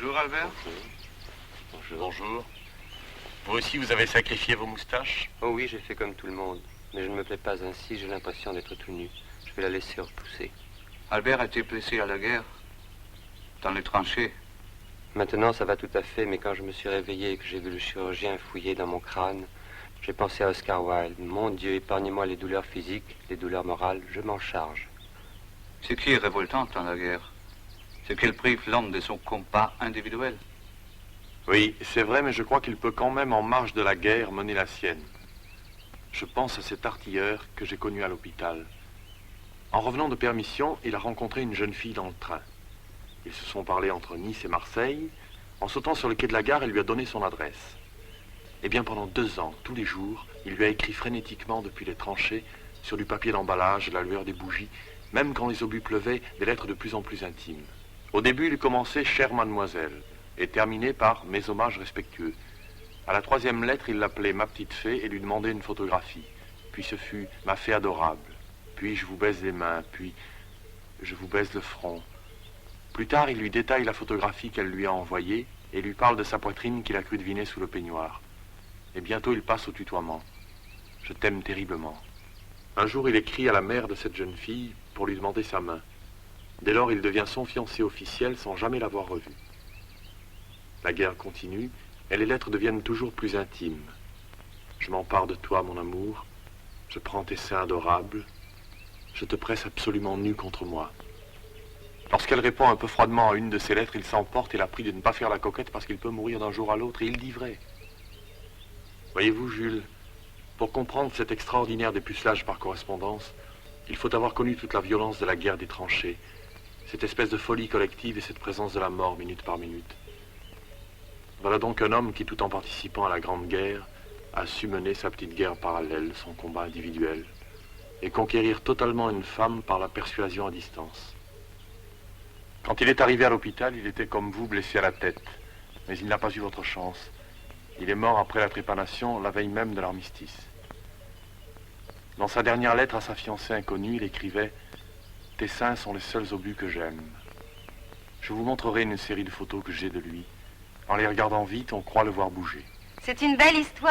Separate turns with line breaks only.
Bonjour, Albert.
Bonjour. Bonjour. Vous aussi, vous avez sacrifié vos moustaches?
Oh oui, j'ai fait comme tout le monde. Mais je ne me plais pas ainsi, j'ai l'impression d'être tout nu. Je vais la laisser repousser.
Albert a été blessé à la guerre, dans les tranchées.
Maintenant, ça va tout à fait, mais quand je me suis réveillé et que j'ai vu le chirurgien fouiller dans mon crâne, j'ai pensé à Oscar Wilde. Mon Dieu, épargnez-moi les douleurs physiques, les douleurs morales, je m'en charge.
Ce qui est révoltant dans la guerre, c'est qu'elle prive l'homme de son combat individuel.
Oui, c'est vrai, mais je crois qu'il peut quand même, en marge de la guerre, mener la sienne. Je pense à cet artilleur que j'ai connu à l'hôpital. En revenant de permission, il a rencontré une jeune fille dans le train. Ils se sont parlé entre Nice et Marseille. En sautant sur le quai de la gare, elle lui a donné son adresse. Eh bien, pendant 2 ans, tous les jours, il lui a écrit frénétiquement depuis les tranchées, sur du papier d'emballage, la lueur des bougies, même quand les obus pleuvaient, des lettres de plus en plus intimes. Au début, il commençait « Chère mademoiselle » et terminait par « Mes hommages respectueux ». À la 3e lettre, il l'appelait « Ma petite fée » et lui demandait une photographie. Puis ce fut « Ma fée adorable ». Puis « Je vous baise les mains ». Puis « Je vous baise le front ». Plus tard, il lui détaille la photographie qu'elle lui a envoyée et lui parle de sa poitrine qu'il a cru deviner sous le peignoir. Et bientôt, il passe au tutoiement. « Je t'aime terriblement ». Un jour, il écrit à la mère de cette jeune fille pour lui demander sa main. Dès lors, il devient son fiancé officiel sans jamais l'avoir revu. La guerre continue et les lettres deviennent toujours plus intimes. Je m'empare de toi, mon amour. Je prends tes seins adorables. Je te presse absolument nu contre moi. Lorsqu'elle répond un peu froidement à une de ses lettres, il s'emporte et la prie de ne pas faire la coquette parce qu'il peut mourir d'un jour à l'autre, et il dit vrai. Voyez-vous, Jules, pour comprendre cet extraordinaire dépucelage par correspondance, il faut avoir connu toute la violence de la guerre des tranchées, cette espèce de folie collective et cette présence de la mort minute par minute. Voilà donc un homme qui, tout en participant à la Grande Guerre, a su mener sa petite guerre parallèle, son combat individuel, et conquérir totalement une femme par la persuasion à distance. Quand il est arrivé à l'hôpital, il était comme vous, blessé à la tête, mais il n'a pas eu votre chance. Il est mort après la trépanation, la veille même de l'armistice. Dans sa dernière lettre à sa fiancée inconnue, il écrivait « Tes seins sont les seuls obus que j'aime. » Je vous montrerai une série de photos que j'ai de lui. En les regardant vite, on croit le voir bouger.
C'est une belle histoire.